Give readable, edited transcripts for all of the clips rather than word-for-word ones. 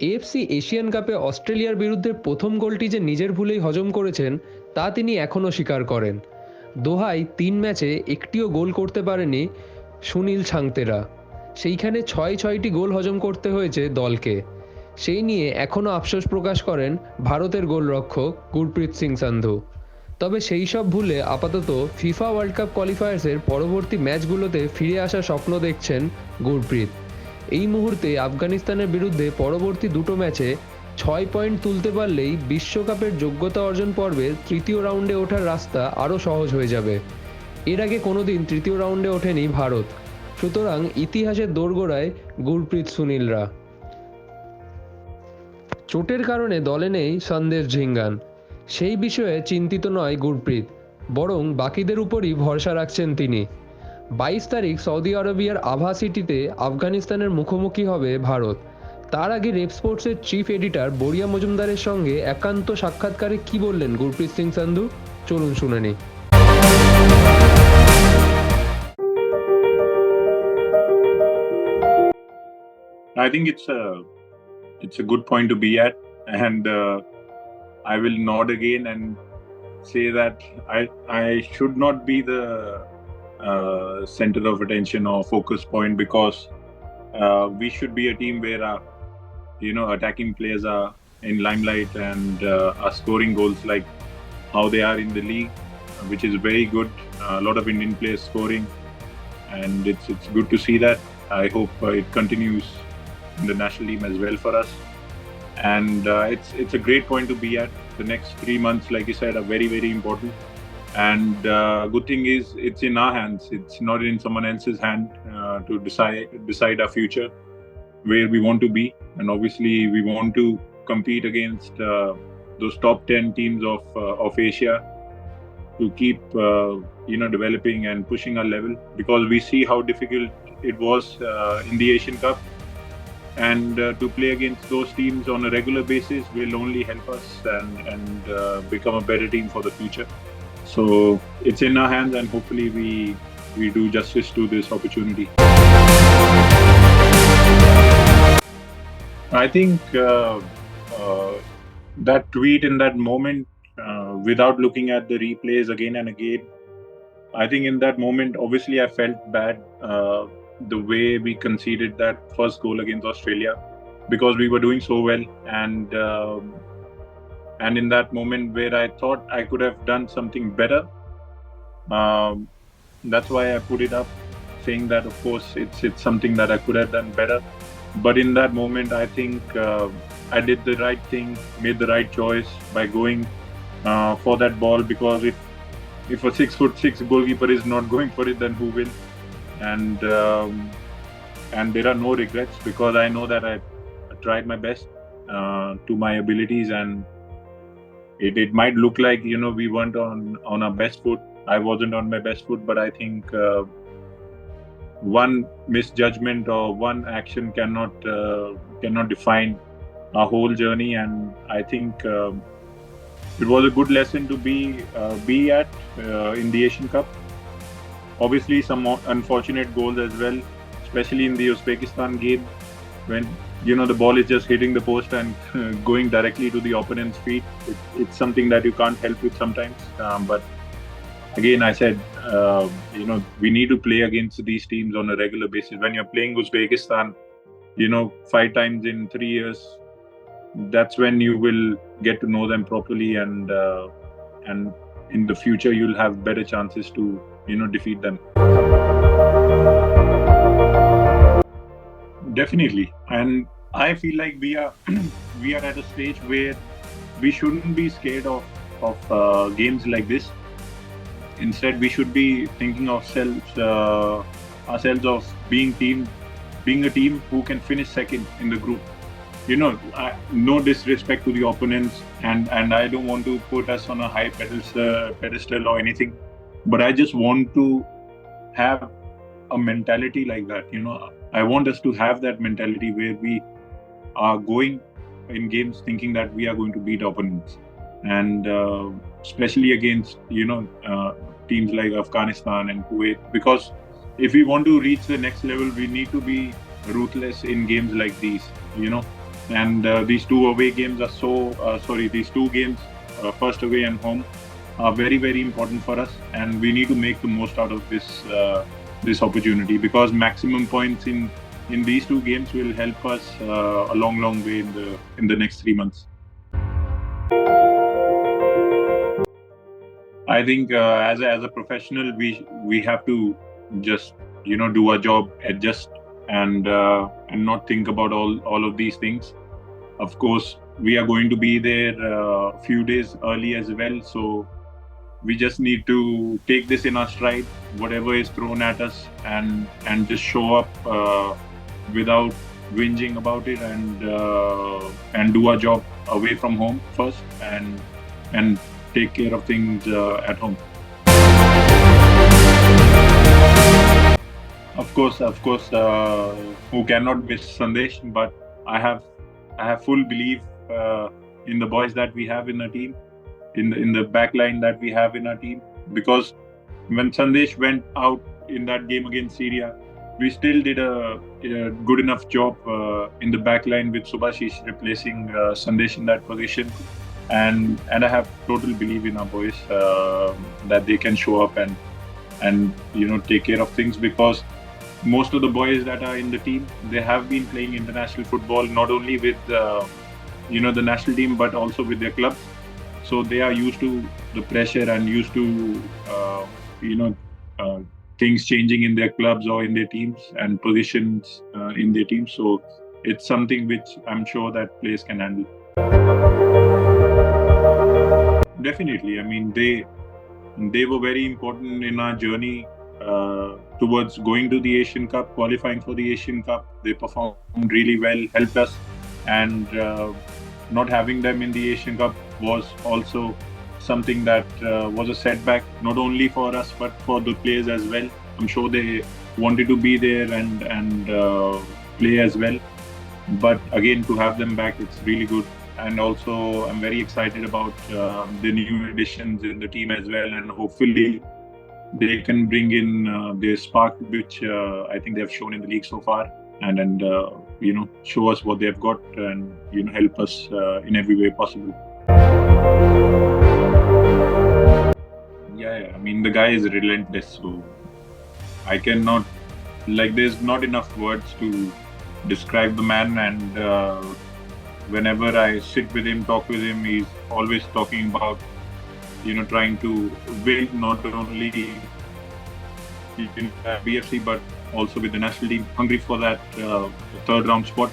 AFC Asian কাপে অস্ট্রেলিয়ার বিরুদ্ধে প্রথম গোলটি যে নিজের ভুলেই হজম করেছেন তা তিনি এখনও স্বীকার করেন। দোহায় ৩ ম্যাচে একটিও গোল করতে পারেনি সুনীল ছাংতেরা, সেইখানে ছয়টি গোল হজম করতে হয়েছে দলকে। সেই নিয়ে এখনও আফসোস প্রকাশ করেন ভারতের গোলরক্ষক গুরপ্রীত সিং সান্ধু। তবে সেই সব ভুলে আপাতত ফিফা ওয়ার্ল্ড কাপ কোয়ালিফায়ার্সের পরবর্তী ম্যাচগুলোতে ফিরে আসার স্বপ্ন দেখছেন গুরপ্রীত। এই মুহূর্তে আফগানিস্তানের বিরুদ্ধে পরবর্তী দুটো ম্যাচে 6 পয়েন্ট তুলতে পারলেই বিশ্বকাপের যোগ্যতা অর্জন পর্বের তৃতীয় রাউন্ডে ওঠার রাস্তা আরও সহজ হয়ে যাবে। এর আগে কোনোদিন তৃতীয় রাউন্ডে ওঠেনি ভারত, সুতরাং ইতিহাসের দোরগোড়ায় গুরপ্রীত সুনীলরা। চোটের কারণে দলে নেই সন্দেশ ঝিঙ্গান, সেই বিষয়ে চিন্তিত নয় গুরপ্রীত, বরং বাকিদের উপরই ভরসা রাখছেন তিনি। 22 তারিখ সৌদি আরবিয়ার আভা সিটিতে আফগানিস্তানের মুখোমুখি হবে ভারত। তার আগে রেপ স্পোর্টসের চিফ এডিটর বরিয়া মজুমদারের সঙ্গে একান্ত সাক্ষাৎকারে কি বললেন গুরপ্রীত সিং সান্ধু, চলুন শুনে নিই। I think it's a good point to be at, and I will nod again and say that I should not be the center of attention or focus point, because we should be a team where our attacking players are in limelight and are scoring goals like how they are in the league, which is very good. A lot of Indian players scoring, and it's good to see that. I hope it continues in the national team as well for us. And it's a great point to be at. The next 3 months, like you said, are very, very important. And good thing is it's in our hands. It's not in someone else's hand to decide our future, where we want to be. And obviously, we want to compete against those top 10 teams of Asia to keep developing and pushing our level, because we see how difficult it was in the Asian Cup. And to play against those teams on a regular basis will only help us and become a better team for the future. So it's in our hands, and hopefully we do justice to this opportunity. I think that tweet in that moment, without looking at the replays again and again, I think in that moment, obviously, I felt bad the way we conceded that first goal against Australia, because we were doing so well, and in that moment where I thought I could have done something better, that's why I put it up, saying that of course it's something that I could have done better. But in that moment, I think I did the right thing, made the right choice by going for that ball, because if a 6'6" goalkeeper is not going for it, then who will? And there are no regrets, because I know that I tried my best to my abilities, and it might look like we weren't on our best foot. I wasn't on my best foot, but I think one misjudgment or one action cannot define our whole journey. And I think it was a good lesson to be at in the Asian Cup. Obviously, some unfortunate goals as well, especially in the Uzbekistan game, when the ball is just hitting the post and going directly to the opponent's feet. It's something that you can't help with sometimes. But again, I said, we need to play against these teams on a regular basis. When you're playing Uzbekistan, 5 times in 3 years, that's when you will get to know them properly, and in the future you'll have better chances to defeat them. Definitely. And I feel like we are at a stage where we shouldn't be scared of games like this. Instead, we should be thinking of ourselves of being a team who can finish second in the group. No disrespect to the opponents, and I don't want to put us on a high pedestal or anything, but I just want to have a mentality like that. I want us to have that mentality where we are going in games thinking that we are going to beat opponents, and especially against teams like Afghanistan and Kuwait, because if we want to reach the next level, we need to be ruthless in games like these. and these two away games are these two games, first away and home, are very, very important for us, and we need to make the most out of this opportunity, because maximum points in these two games will help us a long way in the next 3 months. I think as a professional, we have to just do our job, adjust, and not think about all of these things. Of course, we are going to be there a few days early as well, so we just need to take this in our stride, whatever is thrown at us, and just show up without whinging about it, and do our job away from home first, and take care of things at home. Of course, who cannot miss Sandesh, but I have full belief in the boys that we have in our team, in the back line that we have in our team, because when Sandesh went out in that game against Syria, we still did a good enough job in the back line with Subhashish replacing Sandesh in that position, and I have total belief in our boys that they can show up and take care of things, because most of the boys that are in the team, they have been playing international football, not only with the national team, but also with their clubs. So they are used to the pressure and used to things changing in their clubs or in their teams, and positions in their teams. So it's something which I'm sure that players can handle. Definitely. I mean, they were very important in our journey towards going to the Asian Cup, qualifying for the Asian Cup. They performed really well, helped us, and not having them in the Asian Cup was also something that was a setback, not only for us but for the players as well. I'm sure they wanted to be there and play as well, but again, to have them back, it's really good. And also, I'm very excited about the new additions in the team as well, and hopefully they can bring in their spark, which I think they have shown in the league so far, and show us what they have got, and help us in every way possible. Yeah, I mean, the guy is relentless, so I cannot, there's not enough words to describe the man. And whenever I sit with him, talk with him, he's always talking about trying to win, not only in BFC but also with the national team, hungry for that third round spot,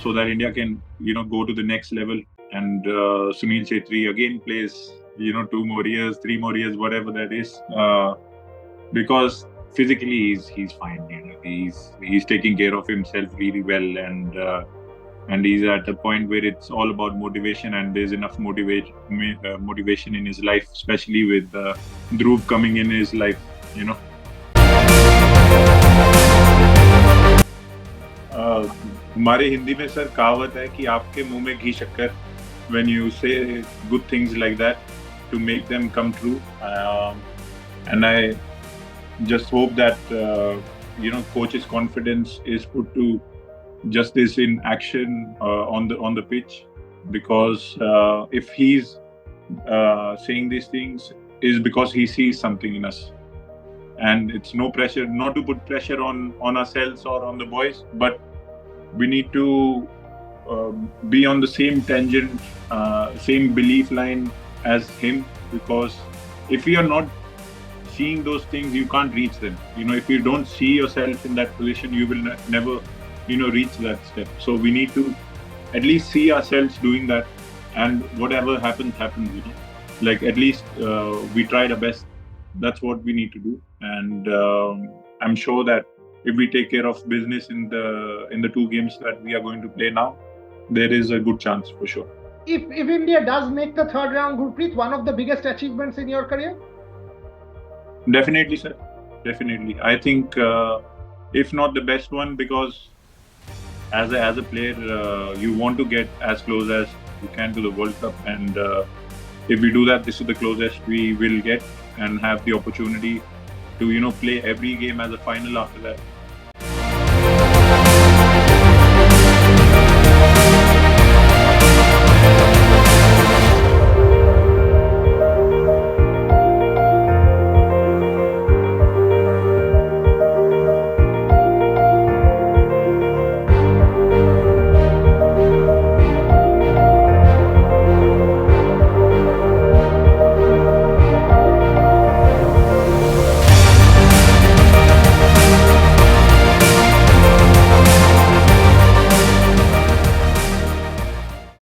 so that India can go to the next level. And Sunil Chhetri again plays 2 more years, 3 more years, whatever that is, because physically he's fine. He's taking care of himself really well, and he's at a point where it's all about motivation, and there's enough motivation in his life, especially with Dhruv coming in his life. हमारे हिंदी में sir कहावत है कि आपके मुंह में घी शक्कर, when you say good things like that to make them come true, and I just hope that coach's confidence is put to just this in action on the pitch, because if he's saying these things, is because he sees something in us, and it's no pressure, not to put pressure on ourselves or on the boys, but we need to be on the same tangent, same belief line as him, because if you are not seeing those things, you can't reach them. If you don't see yourself in that position, you will never reach that step. So we need to at least see ourselves doing that, and whatever happens. At least we tried our best. That's what we need to do, and I'm sure that if we take care of business in the 2 games that we are going to play now, there is a good chance for sure. If India does make the third round, Gurpreet, one of the biggest achievements in your career? Definitely, sir. Definitely. I think if not the best one, because as a player, you want to get as close as you can to the World Cup, and if we do that, this is the closest we will get, and have the opportunity to play every game as a final after that.